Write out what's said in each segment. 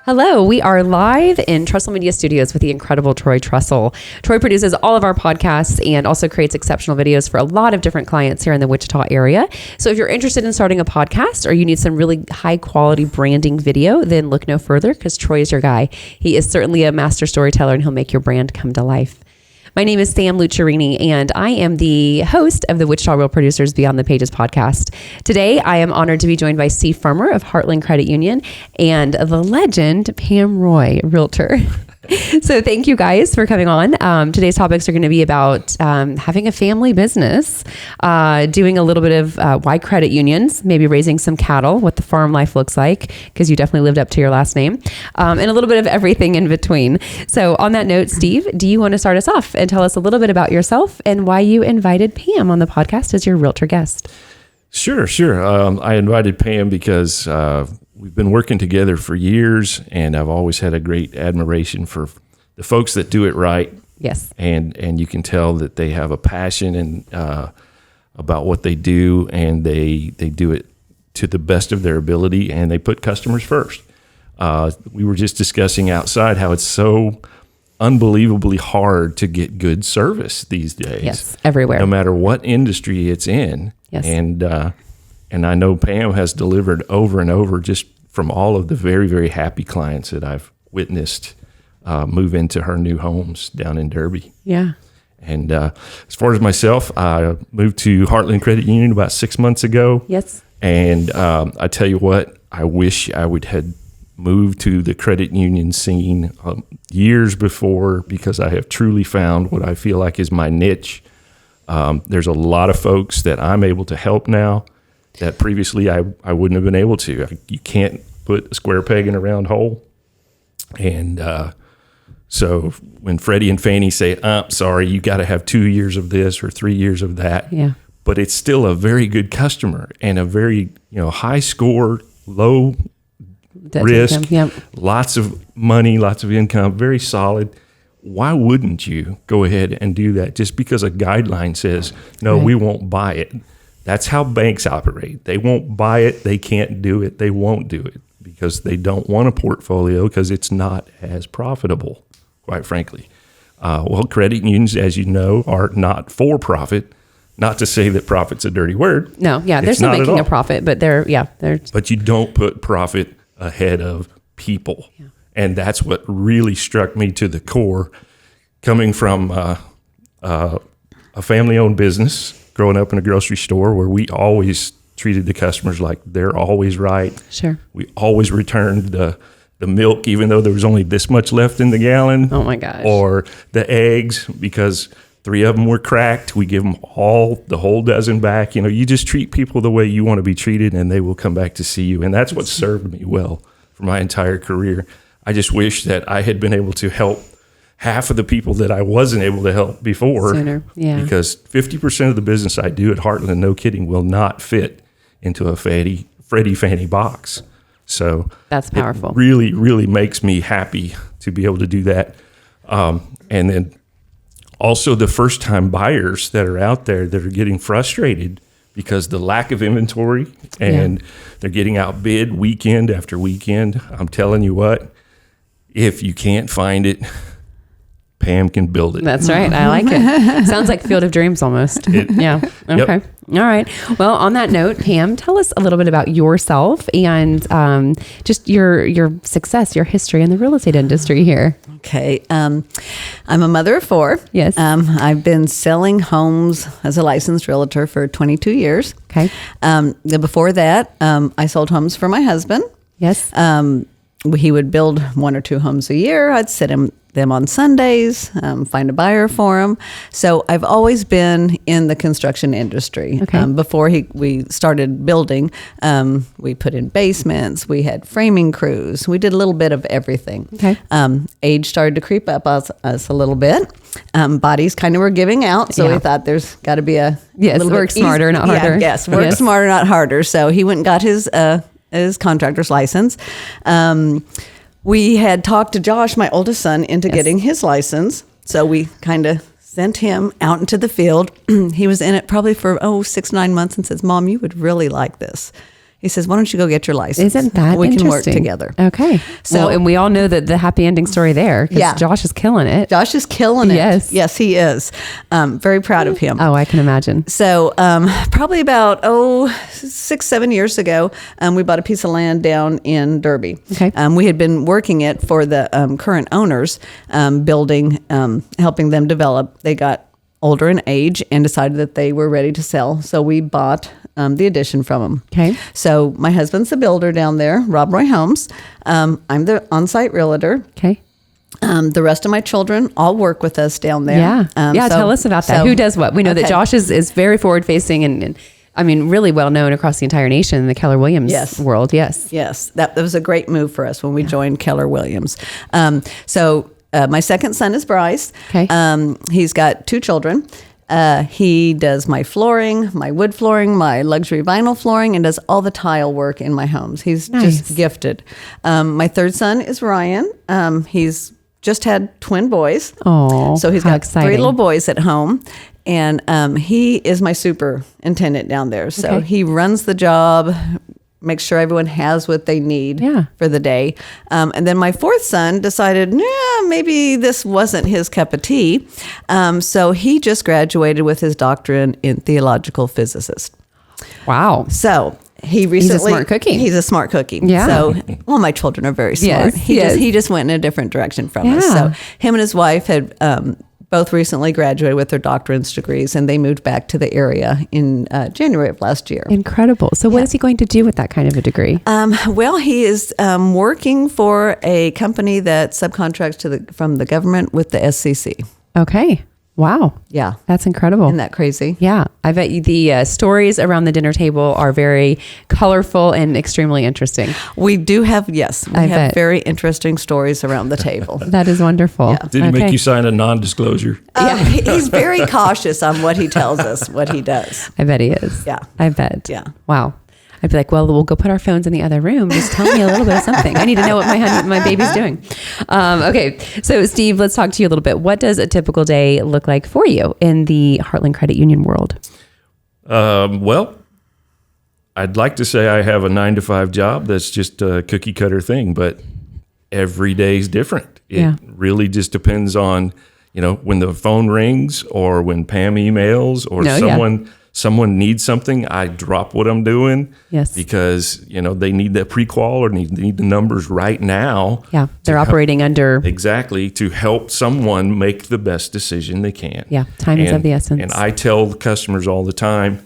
Hello, we are live in Trestle Media Studios with the incredible Troy Trestle. Troy produces all of our podcasts and also creates exceptional videos for a lot of different clients here in the Wichita area. So if you're interested in starting a podcast or you need some really high quality branding video, then look no further because Troy is your guy. He is certainly a master storyteller and he'll make your brand come to life. My name is Sam Lucharini, and I am the host of the Wichita Real Producers Beyond the Pages podcast. Today, I am honored to be joined by Steve Farmer of Heartland Credit Union and the legend Pam Roy, Realtor. So thank you guys for coming on. Today's topics are going to be about having a family business, doing a little bit of why credit unions, maybe raising some cattle, what the farm life looks like, because you definitely lived up to your last name, and a little bit of everything in between. So on that note, Steve, do you want to start us off and tell us a little bit about yourself and why you invited Pam on the podcast as your realtor guest? Sure. I invited Pam because we've been working together for years, and I've always had a great admiration for the folks that do it right. Yes. And you can tell that they have a passion and about what they do, and they do it to the best of their ability, and they put customers first. We were just discussing outside how it's so unbelievably hard to get good service these days. Yes, everywhere. No matter what industry it's in. Yes. And I know Pam has delivered over and over just from all of the very, very happy clients that I've witnessed move into her new homes down in Derby. Yeah. And as far as myself, I moved to Heartland Credit Union about 6 months ago. Yes. And I tell you what, I wish I would had moved to the credit union scene years before, because I have truly found what I feel like is my niche. There's a lot of folks that I'm able to help now that previously I wouldn't have been able to. You can't put a square peg in a round hole. And so when Freddie and Fannie say, sorry, you got to have 2 years of this or 3 years of that. Yeah. But it's still a very good customer and a very, high score, low risk, Yep. Lots of money, lots of income, very solid. Why wouldn't you go ahead and do that just because a guideline says, no, Right. we won't buy it? That's how banks operate. They won't buy it. They can't do it. They won't do it because they don't want a portfolio because it's not as profitable, quite frankly. Well, credit unions, as you know, are not for profit. Not to say that profit's a dirty word. No, yeah, they're still making a profit, but they're. But you don't put profit ahead of people. Yeah. And that's what really struck me to the core, coming from a family-owned business, growing up in a grocery store where we always treated the customers like they're always right. Sure. We always returned the milk, even though there was only this much left in the gallon. Oh, my gosh. Or the eggs, because 3 of them were cracked. We give them the whole dozen back. You just treat people the way you want to be treated, and they will come back to see you. And that's what served me well for my entire career. I just wish that I had been able to help half of the people that I wasn't able to help before. Sooner, yeah. Because 50% of the business I do at Heartland, no kidding, will not fit into a Freddie Fannie box. So that's powerful. It really, really makes me happy to be able to do that. And then also the first-time buyers that are out there that are getting frustrated because the lack of inventory and they're getting outbid weekend after weekend. I'm telling you what, if you can't find it, Pam can build it. That's right. I like it. Sounds like Field of Dreams almost. Yeah. Okay. Yep. All right. Well, on that note, Pam, tell us a little bit about yourself and just your success, your history in the real estate industry here. Okay. I'm a mother of 4. Yes. I've been selling homes as a licensed realtor for 22 years. Okay. Before that, I sold homes for my husband. Yes. He would build 1 or 2 homes a year. I'd sit them on Sundays, find a buyer for them. So I've always been in the construction industry. Okay. Before we started building, we put in basements, we had framing crews, we did a little bit of everything. Okay. Age started to creep up us a little bit. Bodies kind of were giving out, so we thought there's got to be a little work smarter, not harder. Work smarter, not harder. So he went and got his contractor's license. We had talked to Josh, my oldest son, into getting his license. So we kind of sent him out into the field. He was in it probably for 6-9 months and says, "Mom, you would really like this." He says, why don't you go get your license? Isn't that we can work interesting? together. Okay. So- and we all know that the happy ending story there, because Yeah. Josh is killing it. Josh is killing it. Yes. Yes, he is. Very proud of him. Oh, I can imagine. So probably about 6-7 years ago, we bought a piece of land down in Derby. Okay. We had been working it for the current owners, building, helping them develop. They got older in age and decided that they were ready to sell. So we bought the addition from them. Okay. So my husband's the builder down there, Rob Roy Homes. I'm the on-site realtor. Okay. The rest of my children all work with us down there. Yeah. Tell us about that. Who does what? We know that okay. Josh is very forward facing and I mean, really well known across the entire nation in the Keller Williams Yes. world. Yes. Yes, that was a great move for us when we joined Keller Williams. My second son is Bryce. Okay. He's got 2 children. He does my flooring, my wood flooring, my luxury vinyl flooring, and does all the tile work in my homes. He's Nice. just gifted. My third son is Ryan. He's just had twin boys. Oh, So he's how got exciting. 3 little boys at home. And he is my superintendent down there. So Okay. he runs the job, makes sure everyone has what they need Yeah. for the day. And then my fourth son decided, maybe this wasn't his cup of tea. So he just graduated with his doctorate in theological physicist. Wow. So he recently... smart cookie. He's a smart cookie. Yeah. So, my children are very smart. Yes, He just went in a different direction from us. Yeah. So him and his wife had... both recently graduated with their doctorate's degrees, and they moved back to the area in January of last year. Incredible. So what is he going to do with that kind of a degree? Well, he is working for a company that subcontracts from the government with the SCC. Okay. Wow. Yeah. That's incredible. Isn't that crazy? Yeah. I bet you the stories around the dinner table are very colorful and extremely interesting. We do have, yes, we I have bet. very interesting stories around the table. That is wonderful. Yeah. Did he make you sign a non-disclosure? He's very cautious on what he tells us, what he does. I bet he is. Yeah. I bet. Yeah. Wow. I'd be like, well, we'll go put our phones in the other room. Just tell me a little bit of something. I need to know what my baby's doing. Okay. So Steve, let's talk to you a little bit. What does a typical day look like for you in the Heartland Credit Union world? Well, I'd like to say I have a 9-to-5 job that's just a cookie cutter thing, but every day is different. It Yeah. really just depends on, when the phone rings or when Pam emails or someone needs something, I drop what I'm doing. Yes. Because, they need that pre-qual or need the numbers right now. Yeah. They're operating under. Exactly, to help someone make the best decision they can. Yeah, time is of the essence. And I tell the customers all the time,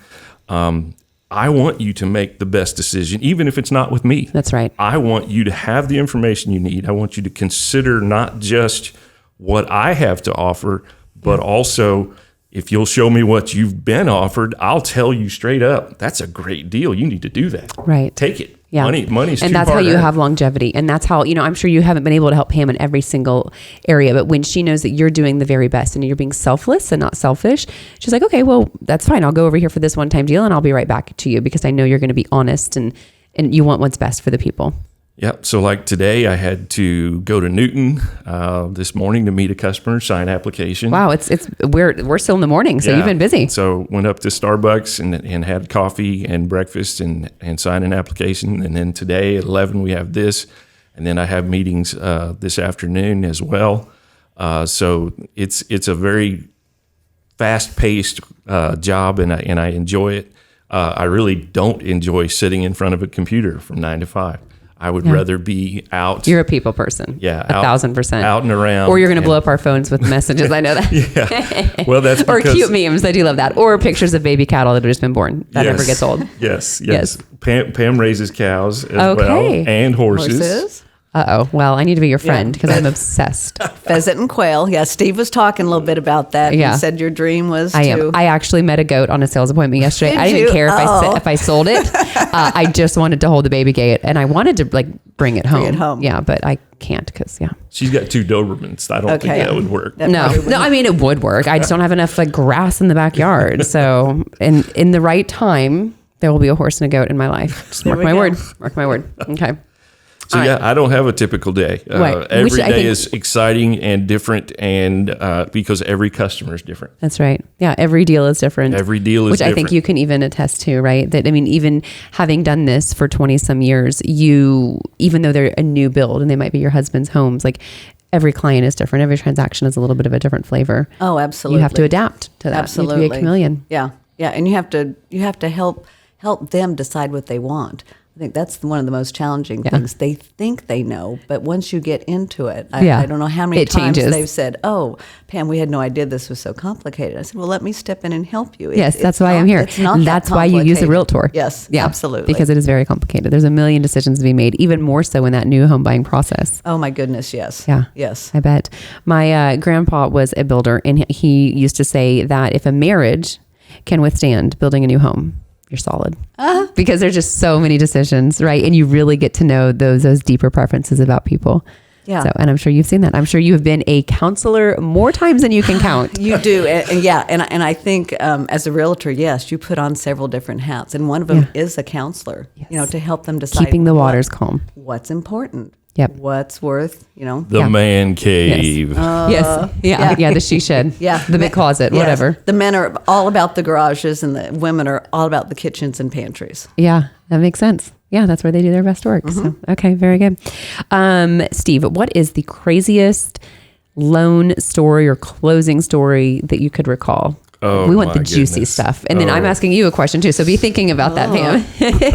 I want you to make the best decision, even if it's not with me. That's right. I want you to have the information you need. I want you to consider not just what I have to offer, but also if you'll show me what you've been offered, I'll tell you straight up, that's a great deal. You need to do that. Right. Take it. Yeah. Money's too and that's how hard you earned. have longevity. And that's how, I'm sure you haven't been able to help Pam in every single area, but when she knows that you're doing the very best and you're being selfless and not selfish, she's like, okay, well, that's fine. I'll go over here for this one-time deal and I'll be right back to you because I know you're going to be honest and you want what's best for the people. Yep. So like today, I had to go to Newton this morning to meet a customer, sign application. Wow, we're still in the morning, so Yeah. you've been busy. So went up to Starbucks and had coffee and breakfast and signed an application. And then today at 11 we have this, and then I have meetings this afternoon as well. So it's a very fast paced job, and I enjoy it. I really don't enjoy sitting in front of a computer from 9 to 5. I would rather be out. You're a people person. Yeah, 1,000%. out and around. Or you're going to blow up our phones with messages. I know that. Yeah. Well, that's Or because, cute memes. I do love that. Or pictures of baby cattle that have just been born. That never gets old. Yes. Pam raises cows as well, and Horses. Uh-oh. Well, I need to be your friend because I'm obsessed. Pheasant and quail. Yeah, Steve was talking a little bit about that. Yeah. He said your dream was I to... am. I actually met a goat on a sales appointment yesterday. Did I didn't you? care Oh. if I sold it. I just wanted to hold the baby goat, and I wanted to bring it home. Yeah, but I can't because she's got 2 Dobermans. I don't think that would work. That No, probably wouldn't. I mean it would work. I just don't have enough grass in the backyard. So, in the right time, there will be a horse and a goat in my life. Just There mark we my go. word. Mark my word. Okay. So All yeah, right. I don't have a typical day. Right. Every Which I day think- is exciting and different, and because every customer is different. That's right. Yeah, every deal is different. Every deal is which different. I think you can even attest to, right? That I mean, even having done this for 20 some years, even though they're a new build and they might be your husband's homes, like every client is different. Every transaction is a little bit of a different flavor. Oh, absolutely. You have to adapt to that. Absolutely. You have to be a chameleon. Yeah. Yeah. And you have to help them decide what they want. I think that's one of the most challenging things. They think they know, but once you get into it, I don't know how many It times changes. they've said, "Oh, Pam, we had no idea this was so complicated." I said, "Well, let me step in and help you." Yes, that's why I'm here. It's not that That's why you use a complicated. realtor. Yes, Yeah, absolutely. Because it is very complicated. There's a million decisions to be made, even more so in that new home buying process. Oh my goodness, yes. Yeah. Yes. I bet. My grandpa was a builder, and he used to say that if a marriage can withstand building a new home, you're solid. Because there's just so many decisions, right? And you really get to know those deeper preferences about people. Yeah. So, and I'm sure you've seen that. I'm sure you have been a counselor more times than you can count. You do, and I think as a realtor, yes, you put on several different hats, and one of them is a counselor. Yes. To help them decide Keeping the waters calm. what's important. Yep. What's worth, The Yeah. man cave. Yes. Yeah. The she shed. Yeah. The big closet, Yes. whatever. The men are all about the garages, and the women are all about the kitchens and pantries. Yeah, that makes sense. Yeah, that's where they do their best work. So, okay, very good. Steve, what is the craziest loan story or closing story that you could recall? Oh, we want my the juicy goodness. stuff. And then I'm Oh. asking you a question too. So be thinking about that, Pam.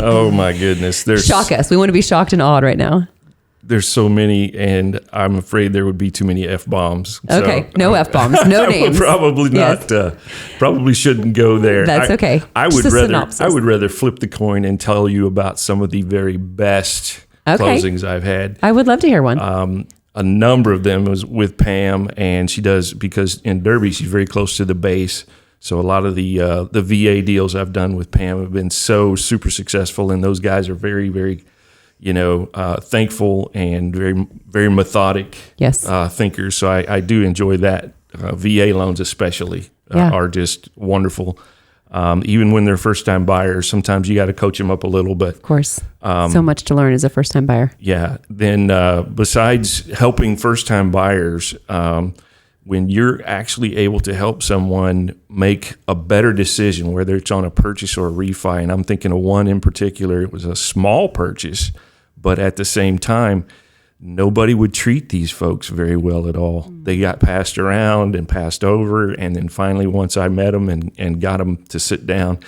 Oh my goodness. Shock us. We want to be shocked and awed right now. There's so many, and I'm afraid there would be too many F-bombs. Okay, no F-bombs, no I would names. probably Yes. not. Probably shouldn't go there. That's okay. I Just would a rather. synopsis. I would rather flip the coin and tell you about some of the very best closings I've had. I would love to hear one. A number of them was with Pam, and she does, because in Derby she's very close to the base. So a lot of the VA deals I've done with Pam have been so super successful, and those guys are very, very, thankful and very, very methodic Yes. thinkers. So I do enjoy that. VA loans especially Yeah. are just wonderful. Even when they're first-time buyers, sometimes you got to coach them up a little, but Of course. So much to learn as a first-time buyer. yeah. Then besides helping first-time buyers, when you're actually able to help someone make a better decision, whether it's on a purchase or a refi, and I'm thinking of one in particular, it was a small purchase, but at the same time, nobody would treat these folks very well at all. They got passed around and passed over, and then finally, once I met them and got them to sit down,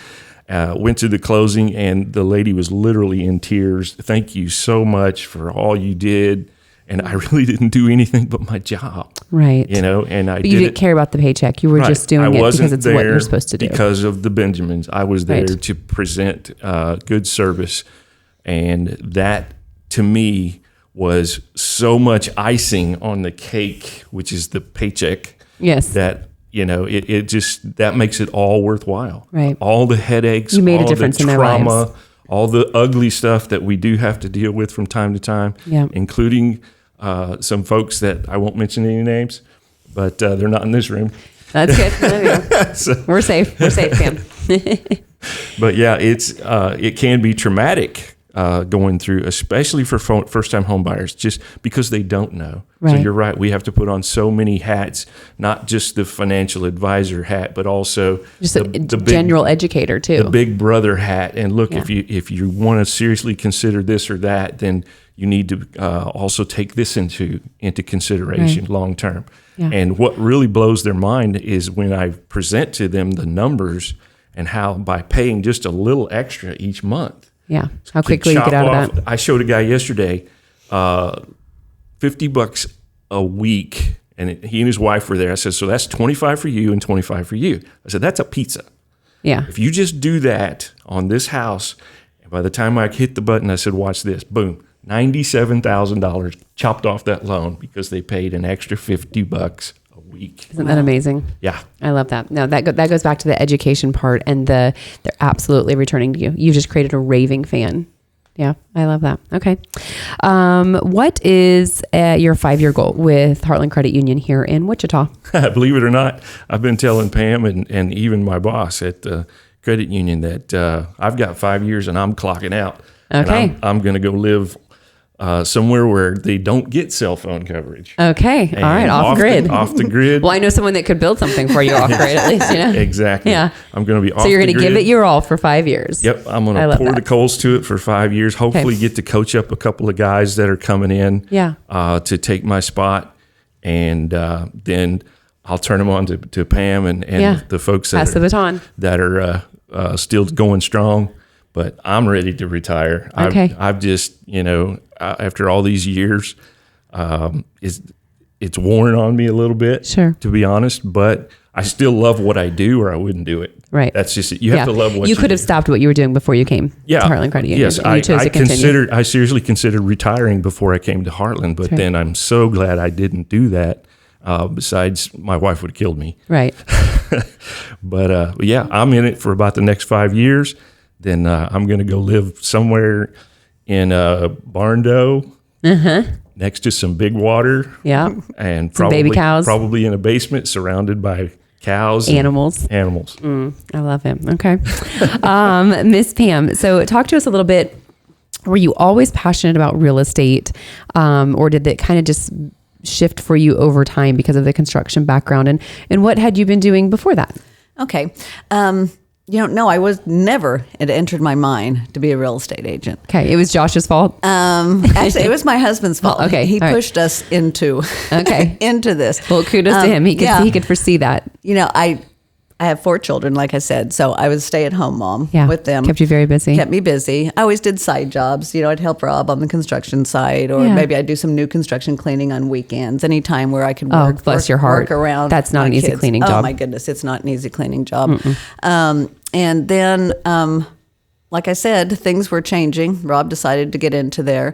went to the closing, and the lady was literally in tears. Thank you so much for all you did. And I really didn't do anything but my job. Right. And I But you didn't care about the paycheck. You were just doing it because it's what you're supposed to do. Because of the Benjamins. I was there Right. to present good service. And that, to me, was so much icing on the cake, which is the paycheck, Yes. that, it just, that makes it all worthwhile. Right. All the headaches, You made a all difference the in their trauma, lives. all the ugly stuff that we do have to deal with from time to time, Yeah. including some folks that I won't mention any names, but they're not in this room. That's good. We're safe. We're safe, Pam. But yeah, it can be traumatic going through, especially for first-time home buyers, just because they don't know. So Right. you're right. We have to put on so many hats, not just the financial advisor hat, but also Just a general educator too. the big brother hat. And look, Yeah. if you want to seriously consider this or that, then you need to also take this into consideration long term. Yeah. And what really blows their mind is when I present to them the numbers and how by paying just a little extra each month. Yeah. How can quickly you chop get out off- of that. I showed a guy yesterday, $50 a week, and he and his wife were there. I said, so that's 25 for you and 25 for you. I said, that's a pizza. Yeah. If you just do that on this house, and by the time I hit the button, I said, watch this, boom, $97,000 chopped off that loan because they paid an extra $50 a week. Isn't that amazing? Yeah. I love that. No, that goes back to the education part, and they're absolutely returning to you. You just created a raving fan. Yeah, I love that. Okay. What is your 5-year goal with Heartland Credit Union here in Wichita? Believe it or not, I've been telling Pam and even my boss at the credit union that I've got 5 years and I'm clocking out. Okay. And I'm going to go live somewhere where they don't get cell phone coverage. Okay. All right. And Off grid. Off the grid. Well, I know someone that could build something for you off grid at least, you know? Exactly. Yeah. I'm going to be off So you're the going to grid. give it your all for 5 years. Yep. I'm going I to love pour that. the coals to it for 5 years. Hopefully get to coach up a couple of guys that are coming in Yeah. to take my spot. And then I'll turn them on to Pam and Yeah. the folks Pass the baton. that are still going strong. But I'm ready to retire. Okay. I've just, after all these years, it's worn on me a little bit, Sure. to be honest. But I still love what I do, or I wouldn't do it. Right. That's just it. You have to love what you could have do. stopped what you were doing before you came Yeah. to Heartland Credit Union. Yes, and you chose to continue. I seriously considered retiring before I came to Heartland, but right. then I'm so glad I didn't do that. Besides, my wife would have killed me. Right. But yeah, I'm in it for about the next 5 years. Then I'm going to go live somewhere in Barndo, next to some big water. Yeah. And Some baby cows. Probably in a basement surrounded by cows. and Animals. Animals. I love him. Okay. Miss Pam, so talk to us a little bit. Were you always passionate about real estate, or did that kind of just shift for you over time because of the construction background? And what had you been doing before that? Okay. No, I was never, it entered my mind to be a real estate agent. Okay. It was Josh's fault. Actually, it was my husband's fault. Well, okay, He all right. pushed us into, into this. Well, kudos to him. He could foresee that. I have 4 children, like I said, so I was a stay-at-home mom Yeah. with them. Kept you very busy. Kept me busy. I always did side jobs. I'd help Rob on the construction side, or Yeah. maybe I'd do some new construction cleaning on weekends, anytime where I could Oh, work. bless your heart. Work around. That's not my an easy kids. cleaning Oh job. my goodness, it's not an easy cleaning job. And then, like I said, things were changing. Rob decided to get into there.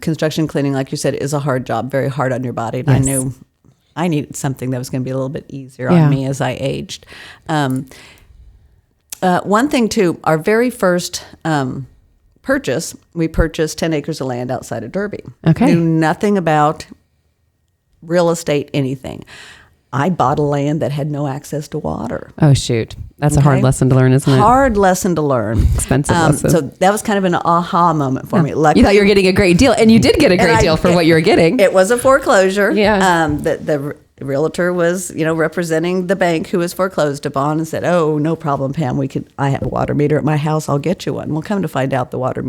Construction cleaning, like you said, is a hard job, very hard on your body. And I Yes. knew I needed something that was going to be a little bit easier Yeah. on me as I aged. One thing too, our very first purchase, we purchased 10 acres of land outside of Derby. Okay. Knew nothing about real estate, anything. I bought a land that had no access to water. Oh, shoot. That's a hard Okay. lesson to learn, isn't it? Hard lesson to learn. Expensive lesson. So that was kind of an aha moment for me. You thought you were getting a great deal, and you did get a great deal for what you were getting. It was a foreclosure. Yeah. The realtor was, representing the bank who was foreclosed upon, and said, "Oh, no problem, Pam. I have a water meter at my house. I'll get you one." Well, come to find out, the water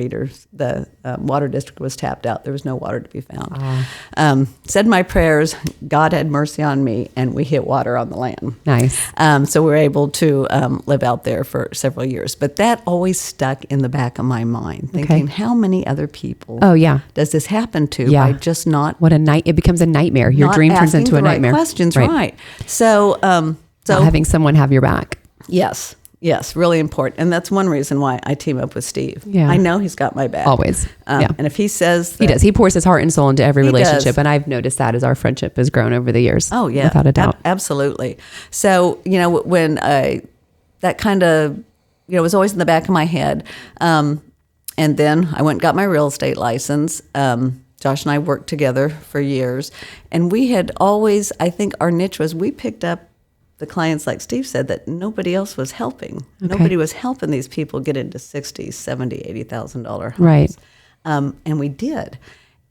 water district was tapped out. There was no water to be found. Said my prayers. God had mercy on me, and we hit water on the land. Nice. So we were able to live out there for several years. But that always stuck in the back of my mind, thinking, how many other people Oh, yeah. does this happen to Yeah. by just not What a night. It becomes a nightmare. Your not dream turns asking into the a nightmare. Right questions, right? So, Not having someone have your back. yes, really important, and that's one reason why I team up with Steve. Yeah. I know he's got my back Always. Yeah. and if he says He that- does. He pours his heart and soul into every He relationship. does. And I've noticed that as our friendship has grown over the years. Oh yeah, Without a doubt. Absolutely. So when that kind of was always in the back of my head, and then I went and got my real estate license. Josh and I worked together for years, and we had always, I think our niche was, we picked up the clients, like Steve said, that nobody else was helping. Okay. Nobody was helping these people get into $60,000, $70,000, $80,000 homes. Right. And we did.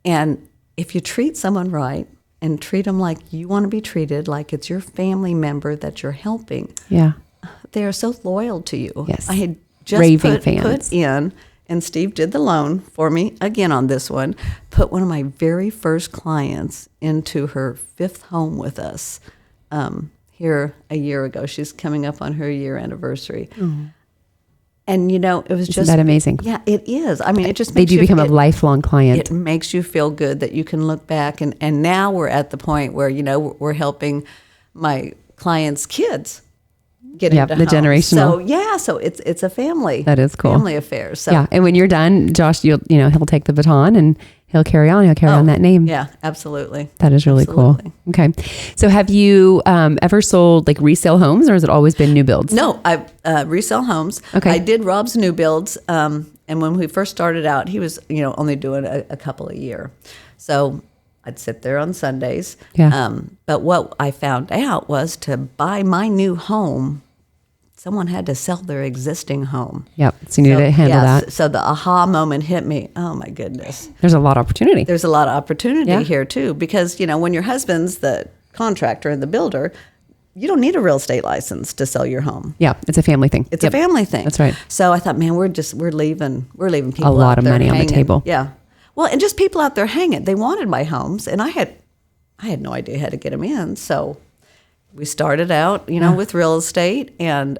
And if you treat someone right and treat them like you want to be treated, like it's your family member that you're helping, Yeah. they are so loyal to you. Yes. I had just Raving put fans. in, and Steve did the loan for me again on this one, put one of my very first clients into her 5th home with us here a year ago. She's coming up on her year anniversary. And, it was Isn't just that amazing? Yeah, it is. I mean, it just They makes do you, become a it- lifelong client. it makes you feel good that you can look back, and now we're at the point where we're helping my clients' kids get Yep, into the homes. generational. So it's a family. That is cool. Family affair. So Yeah. And when you're done, Josh, he'll take the baton and he'll carry on. He'll carry on that name. Yeah, absolutely. That is really Absolutely. cool. Okay. So have you ever sold like resale homes, or has it always been new builds? No, I resell homes. Okay. I did Rob's new builds, and when we first started out, he was only doing a couple a year, so I'd sit there on Sundays. Yeah. But what I found out was, to buy my new home someone had to sell their existing home. Yep. So you need to handle that. So the aha moment hit me. Oh my goodness. There's a lot of opportunity. There's a lot of opportunity Yeah. here too, because, when your husband's the contractor and the builder, you don't need a real estate license to sell your home. Yeah. It's a family thing. It's a family thing. That's right. So I thought, man, we're leaving people A lot out of there money on the hanging. table. Yeah. Well, and just people out there hanging. They wanted my homes, and I had no idea how to get them in. So we started out, with real estate and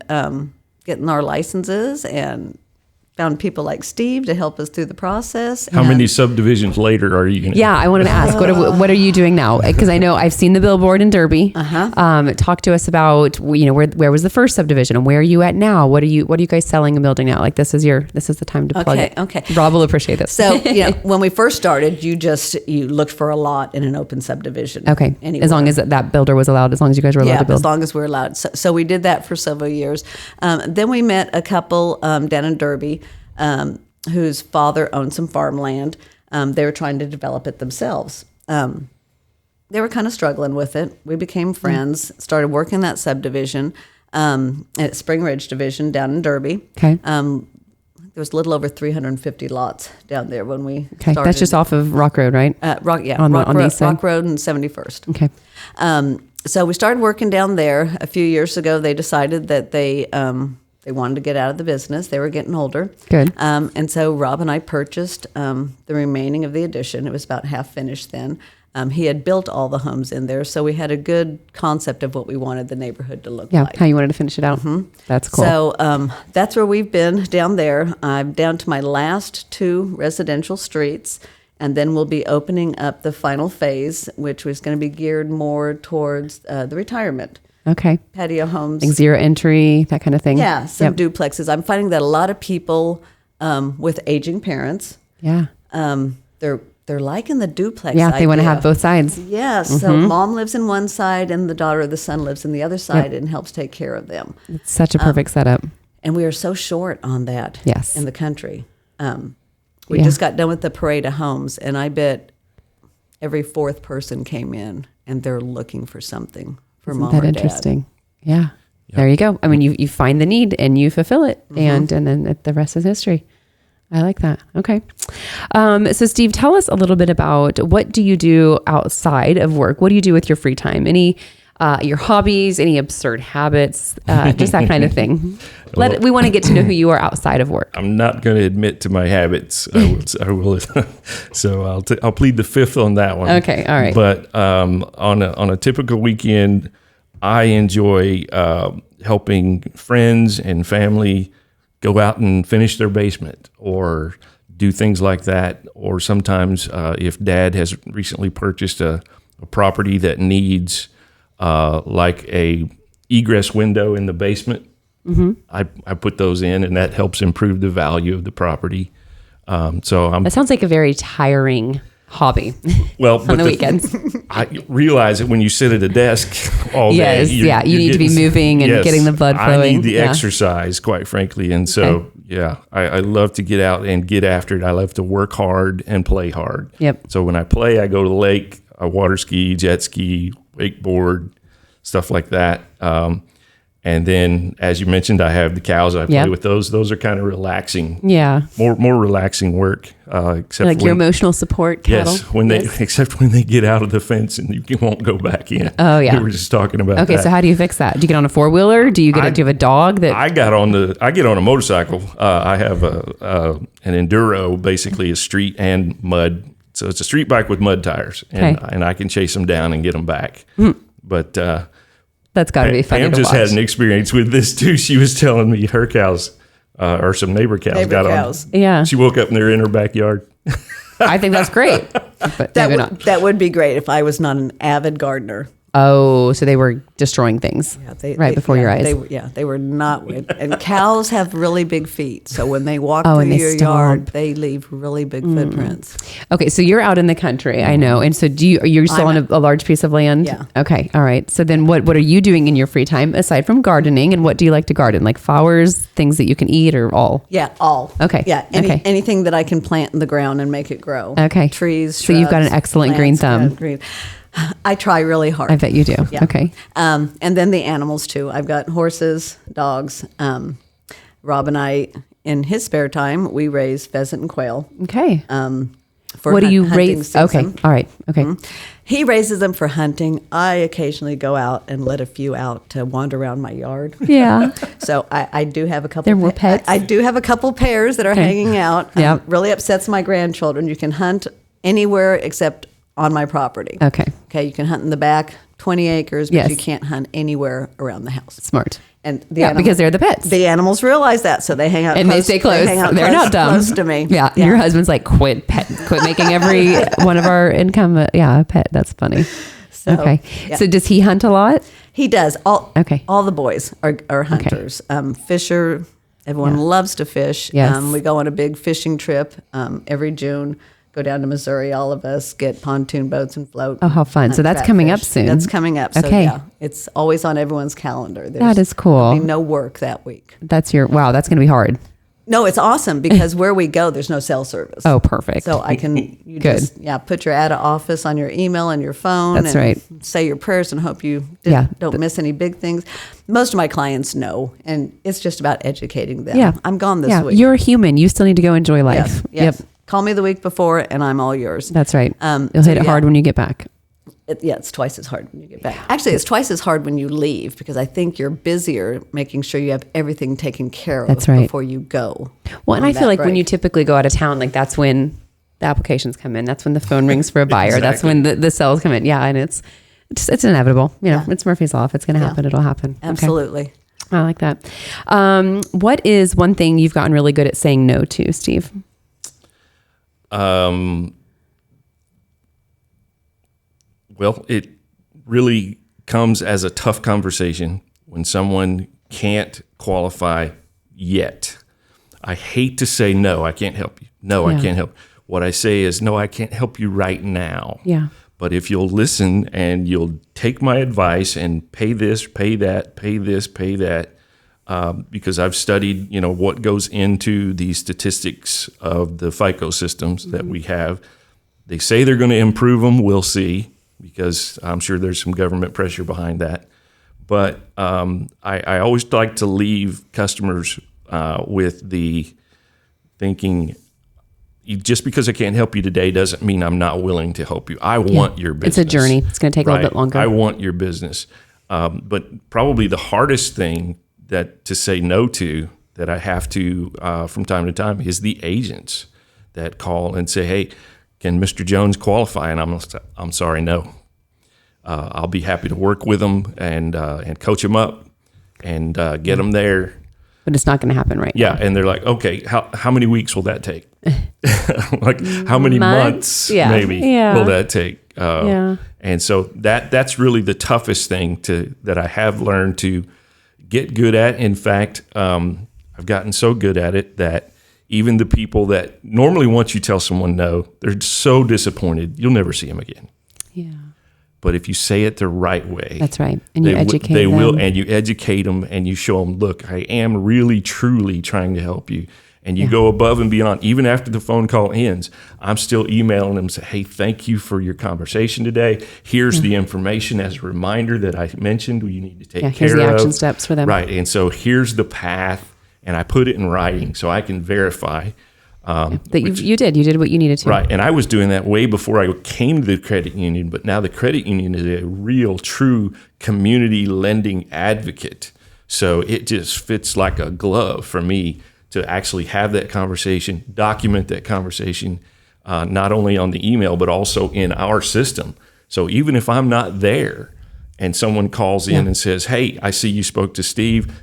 getting our licenses, and found people like Steve to help us through the process. How many subdivisions later are you going to? Yeah, I wanted to ask, what are you doing now? Because I know I've seen the billboard in Derby. Talk to us about, where was the first subdivision and where are you at now? What are you guys selling and building now? Like this is the time to plug it. Okay. Rob will appreciate this. So, when we first started, you looked for a lot in an open subdivision. Okay. Anywhere. As long as that builder was allowed, as long as you guys were allowed to build. As long as we're allowed. So we did that for several years. Then we met a couple down in Derby whose father owned some farmland. They were trying to develop it themselves. They were kind of struggling with it. We became friends, started working that subdivision at Spring Ridge Division down in Derby. Okay. There was a little over 350 lots down there when we Okay. started. That's just off of Rock Road, right? Rock the east side? Rock Road and 71st. Okay. So we started working down there. A few years ago, they decided that they wanted to get out of the business. They were getting older. Good. And so Rob and I purchased the remaining of the addition. It was about half finished then. He had built all the homes in there, so we had a good concept of what we wanted the neighborhood to look like. How you wanted to finish it out. Mm-hmm. That's cool. So that's where we've been down there. I'm down to my last 2 residential streets, and then we'll be opening up the final phase, which was going to be geared more towards the retirement. Okay. Patio homes. Like zero entry, that kind of thing. Yeah, some duplexes. I'm finding that a lot of people with aging parents, Yeah. they're liking the duplex. Yeah, they want to idea. have both sides. Yeah, so mom lives in one side and the daughter or the son lives in the other side and helps take care of them. It's such a perfect setup. And we are so short on that Yes. in the country. We just got done with the parade of homes, and I bet every 4th person came in and they're looking for something for Isn't mom that or interesting? Yeah. There you go. I mean, you find the need and you fulfill it, and then the rest is history. I like that. Okay. So Steve, tell us a little bit about what do you do outside of work? What do you do with your free time? Any your hobbies, any absurd habits, just that kind of thing. We want to get to know who you are outside of work. I'm not going to admit to my habits. I will. So I'll plead the fifth on that one. Okay. All right. But on a typical weekend, I enjoy helping friends and family go out and finish their basement or do things like that. Or sometimes if Dad has recently purchased a property that needs like a egress window in the basement, I put those in, and that helps improve the value of the property. That sounds like a very tiring hobby. Well, on the weekends. I realize that when you sit at a desk all day, you need to be moving and getting the blood flowing. I need the exercise, quite frankly, and so I love to get out and get after it. I love to work hard and play hard. Yep. So when I play, I go to the lake, I water ski, jet ski, wakeboard, stuff like that. And then, as you mentioned, I have the cows. I play with those. Those are kind of relaxing. Yeah. More relaxing work. Except like your emotional support cattle. Yes, except when they get out of the fence and you won't go back in. Oh yeah. We were just talking about. Okay, that. so how do you fix that? Do you get on a 4-wheeler? Do you do you have a dog that? I get on a motorcycle. I have an enduro, basically a street and mud. So it's a street bike with mud tires, and I can chase them down and get them back. But that's got to be funny. Pam to just watch. had an experience with this too. She was telling me her cows, or some neighbor cows, on. Yeah. She woke up and they're in her backyard. I think that's great. But that would be great if I was not an avid gardener. Oh, so they were destroying things before your eyes. They were not. And cows have really big feet. So when they walk through your yard, they leave really big footprints. Okay, so you're out in the country, I know. And so you're still on a large piece of land? Yeah. Okay, all right. So then what are you doing in your free time aside from gardening? And what do you like to garden? Like flowers, things that you can eat, or all? Yeah, all. Okay. Yeah, anything that I can plant in the ground and make it grow. Okay. Trees, So you've got an excellent green thumb. I try really hard. I bet you do. Yeah. Okay. And then the animals too. I've got horses, dogs. Rob and I, in his spare time, we raise pheasant and quail. Okay. For What do you hunting raise? Okay. season. All right. Okay. He raises them for hunting. I occasionally go out and let a few out to wander around my yard. Yeah. So I do have a couple. They're more pets? I do have a couple pairs that are hanging out. Yep. Really upsets my grandchildren. You can hunt anywhere except on my property. Okay. Okay. You can hunt in the back, 20 acres, but Yes. you can't hunt anywhere around the house. Smart. And Because they're the pets. The animals realize that, so they hang out And close, they stay close. hang out They're close, not dumb. close to me. Yeah. Your husband's like, quit making every one of our income. A pet. That's funny. So, Okay. yeah. So does he hunt a lot? He does. Okay. All the boys are hunters. Fisher. Everyone loves to fish. Yes. We go on a big fishing trip every June. Go down to Missouri, all of us, get pontoon boats and float. Oh, how fun. So hunt that's fat coming fish. up soon. That's coming up. So Okay. yeah, it's always on everyone's calendar. That is cool. There'll be no work that week. That's that's going to be hard. No, it's awesome because where we go, there's no cell service. Oh, perfect. So I can you Good. just put your out of office on your email and your phone. That's and right. Say your prayers and hope you don't miss any big things. Most of my clients know, and it's just about educating them. Yeah. I'm gone this week. You're a human. You still need to go enjoy life. Yes. Yep. Call me the week before, and I'm all yours. That's right. You'll so hit it hard when you get back. It's twice as hard when you get back. Actually, it's twice as hard when you leave because I think you're busier making sure you have everything taken care of That's right. before you go. Well, and I feel like when break. you typically go out of town, like that's when the applications come in. That's when the phone rings for a buyer. That's when the sales come in. Yeah, and it's inevitable. It's Murphy's Law. If it's going to happen, it'll happen. Okay. Absolutely. I like that. What is one thing you've gotten really good at saying no to, Steve? Well, it really comes as a tough conversation when someone can't qualify yet. I hate to say, no, I can't help you. No, I can't help. What I say is, no, I can't help you right now. Yeah. But if you'll listen and you'll take my advice and pay this, pay that, pay this, pay that, because I've studied, what goes into the statistics of the FICO systems that we have. They say they're going to improve them. We'll see, because I'm sure there's some government pressure behind that. But I always like to leave customers with the thinking, just because I can't help you today doesn't mean I'm not willing to help you. I want your business. It's a journey. It's going to take a little bit longer. I want your business. But probably the hardest thing to say no to that I have to from time to time is the agents that call and say, hey, can Mr. Jones qualify? And I'm sorry, no. I'll be happy to work with them and coach them up and get them there. But it's not going to happen right now. Yeah, and they're like, okay, how many weeks will that take? Like, how many months maybe will that take? And so that's really the toughest thing that I have learned to get good at. In fact, I've gotten so good at it that even the people that normally once you tell someone no, they're so disappointed, you'll never see them again. Yeah. But if you say it the right way, that's right, and you educate they them. will, and you educate them, and you show them, look, I am really, truly trying to help you. And you go above and beyond. Even after the phone call ends, I'm still emailing them, say, hey, thank you for your conversation today. Here's the information as a reminder that I mentioned you need to take care of. Here's the action steps for them. Right, and so here's the path, and I put it in writing so I can verify. That you did what you needed to. Right, and I was doing that way before I came to the credit union, but now the credit union is a real, true community lending advocate. So it just fits like a glove for me to actually have that conversation, document that conversation, not only on the email, but also in our system. So even if I'm not there and someone calls in and says, hey, I see you spoke to Steve,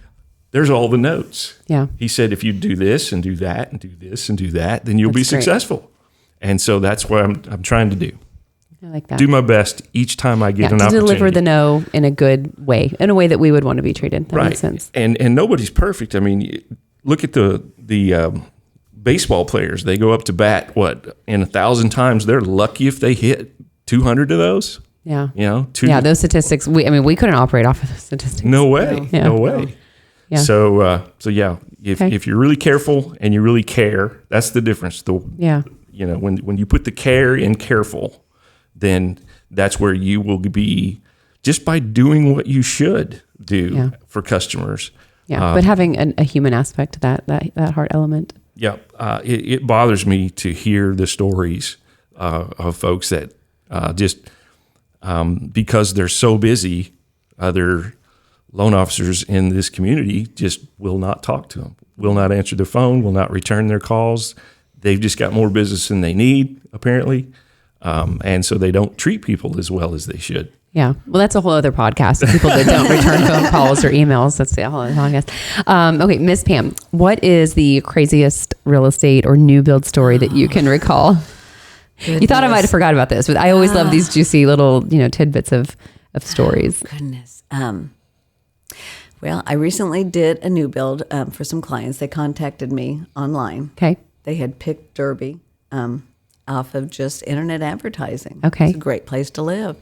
there's all the notes. Yeah. He said, if you do this and do that and do this and do that, then you'll be successful. And so that's what I'm trying to do. I like that. Do my best each time I get an opportunity. Deliver the no in a good way, in a way that we would want to be treated. That makes sense. And nobody's perfect. I mean, look at the baseball players. They go up to bat, in 1,000 times, they're lucky if they hit 200 of those. Yeah. Those statistics, we couldn't operate off of those statistics. No way. Yeah. No way. Yeah. So if you're really careful and you really care, that's the difference. When you put the care in careful, then that's where you will be just by doing what you should do for customers. Yeah, but having a human aspect to that heart element. Yeah, it bothers me to hear the stories of folks that just because they're so busy, other loan officers in this community just will not talk to them, will not answer the phone, will not return their calls. They've just got more business than they need, apparently, and so they don't treat people as well as they should. Yeah. Well, that's a whole other podcast. People that don't return phone calls or emails. That's the whole other podcast. Okay, Miss Pam, what is the craziest real estate or new build story that you can recall? Goodness. You thought I might have forgot about this, but I always love these juicy little, tidbits of stories. Goodness. Well, I recently did a new build for some clients. They contacted me online. Okay. They had picked Derby off of just internet advertising. Okay. It's a great place to live.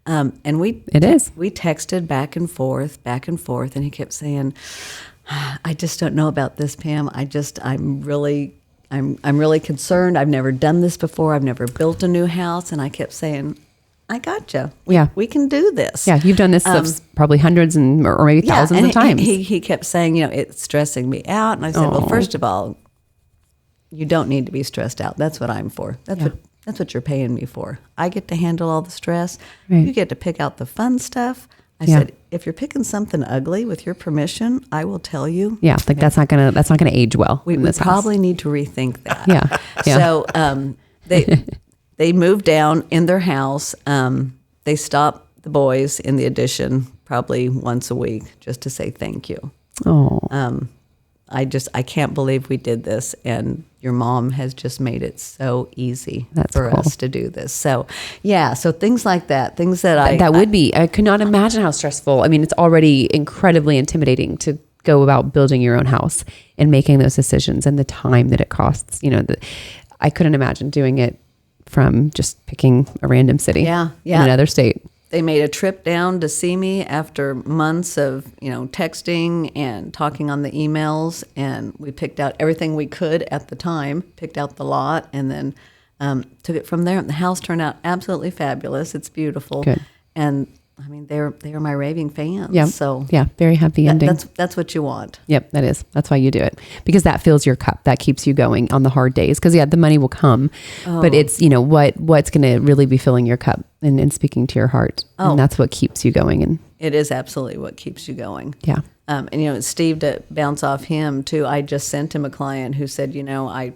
And we texted back and forth, and he kept saying, "I just don't know about this, Pam. I'm really concerned. I've never done this before. I've never built a new house." And I kept saying, "I gotcha. We can do this." Yeah, you've done this probably hundreds or maybe thousands of times. He kept saying, it's stressing me out. And I said, well, first of all, you don't need to be stressed out. That's what I'm for. That's what you're paying me for. I get to handle all the stress. Right. You get to pick out the fun stuff. I said, if you're picking something ugly, with your permission, I will tell you. Yeah, like that's not gonna age well. We probably need to rethink that. Yeah. So they moved down in their house. They stop the boys in the addition probably once a week just to say thank you. Oh. I can't believe we did this, and your mom has just made it so easy for cool. us to do this. So, so things like that, things that I could not imagine how stressful. I mean, it's already incredibly intimidating to go about building your own house and making those decisions and the time that it costs. I couldn't imagine doing it from just picking a random city in another state. They made a trip down to see me after months of, texting and talking on the emails, and we picked out everything we could at the time, picked out the lot, and then took it from there. And the house turned out absolutely fabulous. It's beautiful. Good. And I mean, they are my raving fans. Yeah. So very happy ending. That's what you want. Yep, that is. That's why you do it, because that fills your cup. That keeps you going on the hard days. Because the money will come, but it's what's going to really be filling your cup and speaking to your heart, and that's what keeps you going. And it is absolutely what keeps you going. Yeah. And Steve, to bounce off him too, I just sent him a client who said, I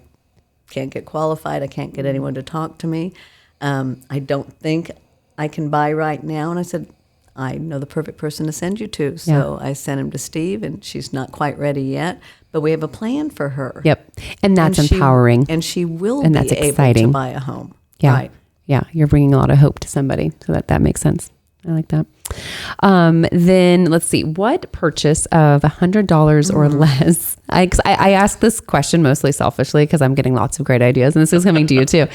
can't get qualified. I can't get anyone to talk to me. I don't think I can buy right now. And I said, I know the perfect person to send you to. So I sent him to Steve, and she's not quite ready yet, but we have a plan for her. Yep. And that's empowering. She will and be that's able exciting. to buy a home. Yeah. Right. Yeah. You're bringing a lot of hope to somebody. So that makes sense. I like that. Then let's see, what purchase of $100 or less? I ask this question mostly selfishly because I'm getting lots of great ideas, and this is coming to you too.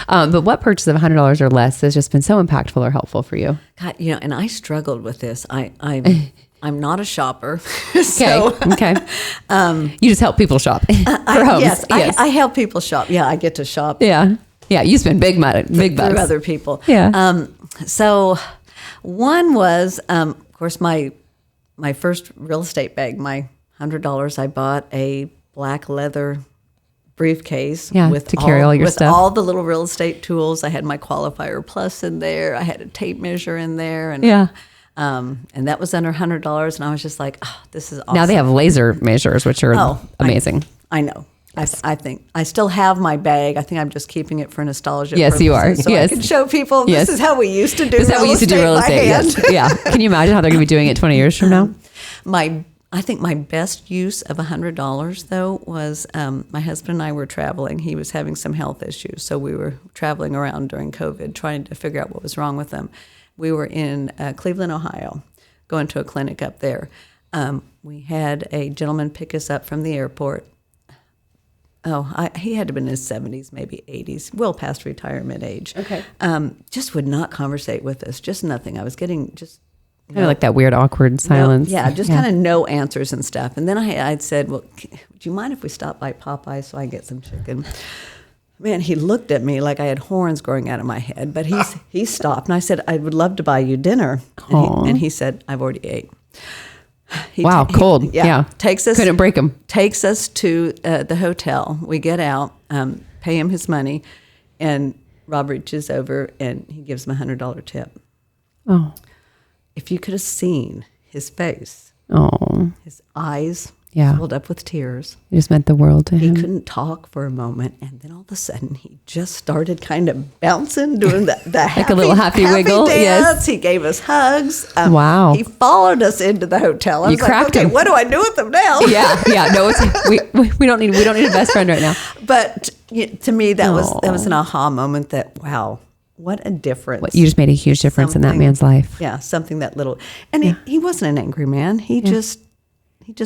But what purchase of $100 or less has just been so impactful or helpful for you? God, and I struggled with this. I'm not a shopper. So, okay. You just help people shop for homes. Yes. I help people shop. Yeah, I get to shop. Yeah. Yeah. You spend big money, big bucks. For other people. Yeah. So one was, of course, my first real estate bag, my $100. I bought a black leather briefcase to carry all your stuff. With all the little real estate tools. I had my Qualifier Plus in there. I had a tape measure in there. And and that was under $100. And I was just like, this is awesome. Now they have laser measures, which are amazing. I know. Yes. I think I still have my bag. I think I'm just keeping it for nostalgia. Yes, purposes, you are. So I can show people this is how we used to do. This is how we used to do real estate. Yes. Yeah. Can you imagine how they're going to be doing it 20 years from now? I think my best use of $100 though was my husband and I were traveling. He was having some health issues, so we were traveling around during COVID, trying to figure out what was wrong with him. We were in Cleveland, Ohio, going to a clinic up there. We had a gentleman pick us up from the airport. He had to have been in his 70s, maybe 80s, well past retirement age. Okay. Just would not conversate with us, just nothing. I was getting just... Kind of like that weird, awkward silence. Kind of no answers and stuff. And then I'd said, well, would you mind if we stop by Popeye so I get some chicken? Man, he looked at me like I had horns growing out of my head, but he stopped. And I said, I would love to buy you dinner. And he said, I've already ate. Wow, cold. Yeah. Takes us. Couldn't break him. Takes us to the hotel. We get out, pay him his money, and Rob reaches over and he gives him $100 tip. Oh. If you could have seen his face, his eyes filled up with tears. It just meant the world to him. He couldn't talk for a moment, and then all of a sudden he just started kind of bouncing, doing the like a little happy wiggle. Dance. Yes, he gave us hugs. Wow, he followed us into the hotel. I was cracked like, okay, him. what do I do with him now? Yeah. No, we don't need a best friend right now. But to me, that was an aha moment. That wow. What a difference. You just made a huge difference in that man's life. Yeah, something that little. And he wasn't an angry man. He just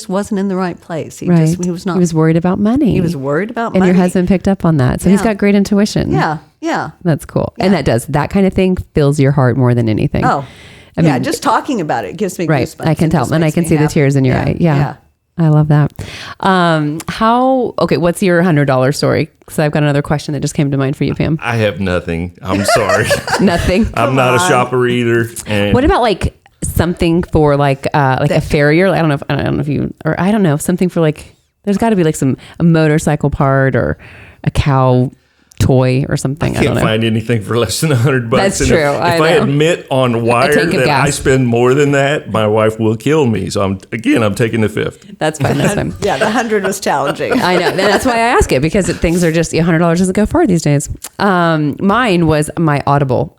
wasn't in the right place. He was not. He was worried about money. He was worried about money. And your husband picked up on that. So he's got great intuition. Yeah. That's cool. Yeah. And that kind of thing fills your heart more than anything. Oh, I mean, just talking about it gives me goosebumps. I can tell. And I can see the tears in your eye. Yeah. I love that. What's your $100 story? Because I've got another question that just came to mind for you, Pam. I have nothing. I'm sorry. Nothing. I'm not a shopper either. And what about like something for a farrier? I don't know if you, or I don't know, something for like, there's got to be like a motorcycle part or a cow toy or something. I can't find anything for less than $100. That's true. If I admit on wire that I spend more than that, my wife will kill me. So I'm taking the fifth. That's fine. Yeah, the 100 was challenging. I know. And that's why I ask it, because things are just $100 doesn't go far these days. Mine was my Audible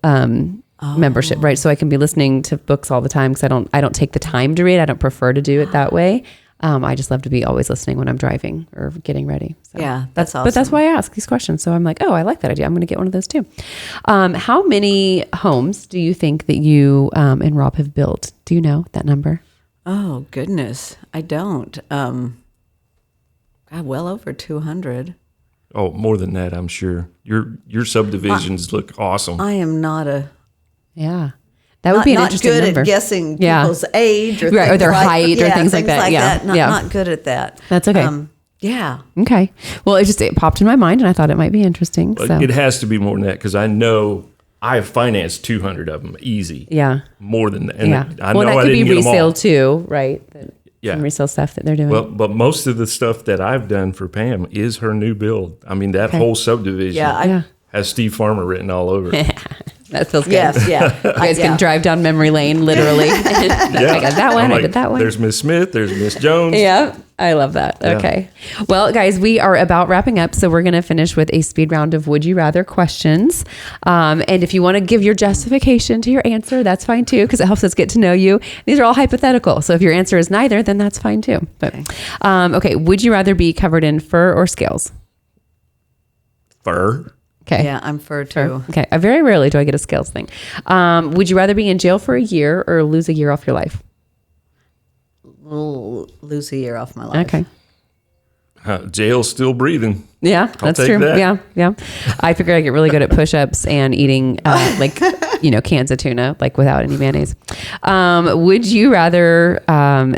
membership, right? So I can be listening to books all the time because I don't take the time to read. I don't prefer to do it that way. I just love to be always listening when I'm driving or getting ready. So yeah, that's awesome. But that's why I ask these questions. So I'm like, I like that idea. I'm going to get one of those too. How many homes do you think that you and Rob have built? Do you know that number? Oh, goodness. I don't. Well over 200. Oh, more than that, I'm sure. Your subdivisions look awesome. I am not a... Yeah. That would be an interesting number. Not good at guessing people's age or, or their height or things like that. Not good at that. That's okay. Yeah. Okay. Well, it popped in my mind, and I thought it might be interesting. So. It has to be more than that, because I know I have financed 200 of them easy. Yeah. More than that. And I know that I could didn't be get them all. resale too, right? Some resale stuff that they're doing. Well, but most of the stuff that I've done for Pam is her new build. I mean, that whole subdivision has Steve Farmer written all over it. That feels good. Yes, yeah. You guys can drive down memory lane, literally. I got that one. I did that one. There's Miss Smith. There's Miss Jones. Yeah, I love that. Yeah. Okay. Well, guys, we are about wrapping up, so we're going to finish with a speed round of Would You Rather questions. And if you want to give your justification to your answer, that's fine too, because it helps us get to know you. These are all hypothetical, so if your answer is neither, then that's fine too. But okay, would you rather be covered in fur or scales? Fur. Okay. Yeah, I'm fur too. Okay. Very rarely do I get a scales thing. Would you rather be in jail for a year or lose a year off your life? Lose a year off my life. Okay. Jail's still breathing. Yeah, that's true. That. Yeah. I figure I get really good at push-ups and eating cans of tuna, like without any mayonnaise. Would you rather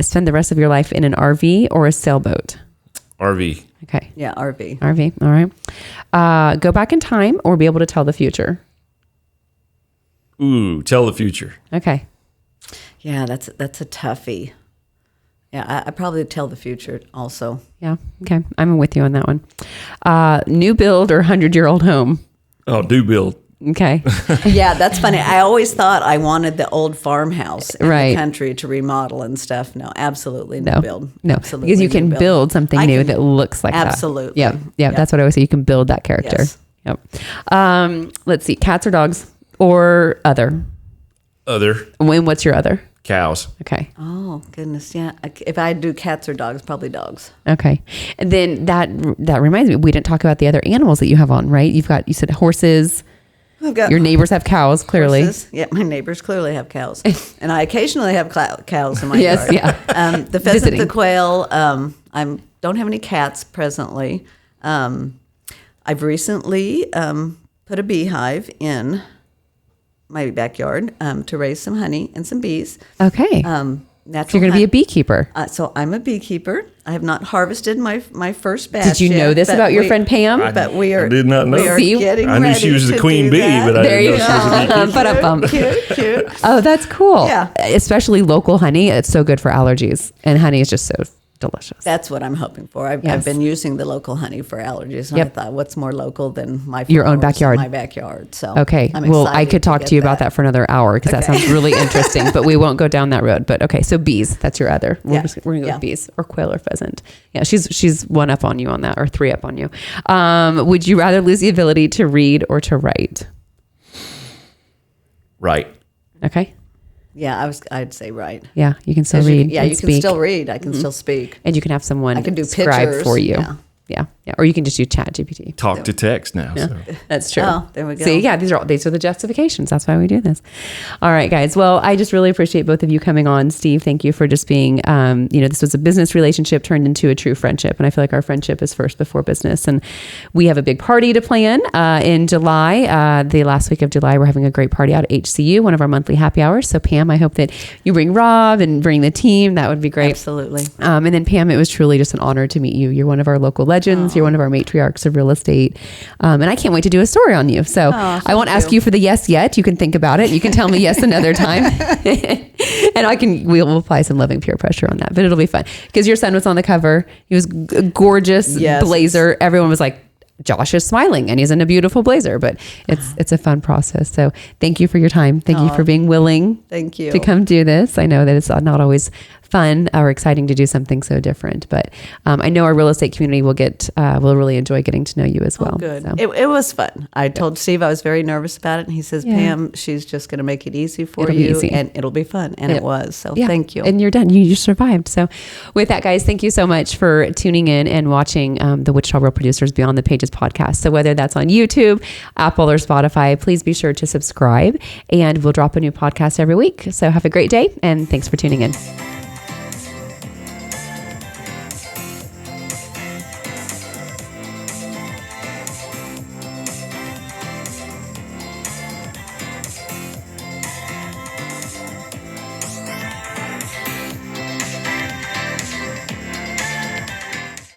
spend the rest of your life in an RV or a sailboat? RV. Okay. Yeah, RV. RV. All right. Go back in time or be able to tell the future? Ooh, tell the future. Okay. Yeah, that's a toughie. Yeah, I probably tell the future also. Yeah. Okay. I'm with you on that one. New build or 100-year-old home? Oh, new build. Okay. Yeah, that's funny. I always thought I wanted the old farmhouse in the country to remodel and stuff. No, absolutely no build. No, absolutely because you can build something new that looks like absolutely. that. Yeah. That's what I always say. You can build that character. Yes. Yep. Let's see. Cats or dogs or other? Other. When? What's your other? Cows. Okay. Oh, goodness. Yeah. If I do cats or dogs, probably dogs. Okay. And then that reminds me, we didn't talk about the other animals that you have on, right? You said horses. Your neighbors have cows, clearly. Horses. Yeah, my neighbors clearly have cows. And I occasionally have cows in my yard. Yeah. The pheasant, the quail, I don't have any cats presently. I've recently put a beehive in my backyard to raise some honey and some bees. Okay. Natural so you're going to be a beekeeper. So I'm a beekeeper. I have not harvested my first batch. Did you know yet, this but about your friend Pam? But we are. I did not know. We are See? getting I knew ready she was the to queen do bee, that. but I There didn't you know she was a go. beekeeper. Ba-da-bum. Cute. Oh, that's cool. Yeah. Especially local honey. It's so good for allergies. And honey is just so delicious. That's what I'm hoping for. I've Yes. been using the local honey for allergies, and Yep. I thought, what's more local than my Your own flowers in backyard. My backyard. So Okay. I'm Well, I excited could talk get to you about that for another hour because that sounds really interesting, but we won't go down that road. But okay. So bees, that's your other. We're Yeah. going to go Yeah. with bees or quail or pheasant. Yeah. She's 1 up on you on that, or 3 up on you. Would you rather lose the ability to read or to write? Right. Okay. Yeah, I'd say right. Yeah. You can still 'Cause read. you and can speak. still read. I can still speak. And you can have someone I can do scribe pictures, for you. yeah. Yeah. Or you can just use Chat GPT. Talk to text now. So. That's true. Oh, there we go. See, yeah, these are the justifications. That's why we do this. All right, guys. Well, I just really appreciate both of you coming on. Steve, thank you for just being, this was a business relationship turned into a true friendship. And I feel like our friendship is first before business. And we have a big party to plan in July. The last week of July, we're having a great party out at HCU, one of our monthly happy hours. So Pam, I hope that you bring Rob and bring the team. That would be great. Absolutely. And then Pam, it was truly just an honor to meet you. You're one of our local legends. You're one of our matriarchs of real estate. And I can't wait to do a story on you. So I won't ask you for the yes yet. You can think about it. You can tell me yes another time. And we'll apply some loving peer pressure on that, but it'll be fun because your son was on the cover. He was gorgeous Yes. blazer. Everyone was like, Josh is smiling and he's in a beautiful blazer, but it's a fun process. So thank you for your time. Thank you for being willing Thank you. to come do this. I know that it's not always fun or exciting to do something so different, but I know our real estate community will really enjoy getting to know you as well. Good. So. It was fun. I told Steve I was very nervous about it, and he says, Yeah. Pam, she's just going to make it easy for It'll be you, easy. and it'll be fun. And it was. So Yeah. thank you. And you're done. You survived. So with that, guys, thank you so much for tuning in and watching the Wichita Real Producers Beyond the Pages podcast. So whether that's on YouTube, Apple, or Spotify, please be sure to subscribe, and we'll drop a new podcast every week. So have a great day, and thanks for tuning in.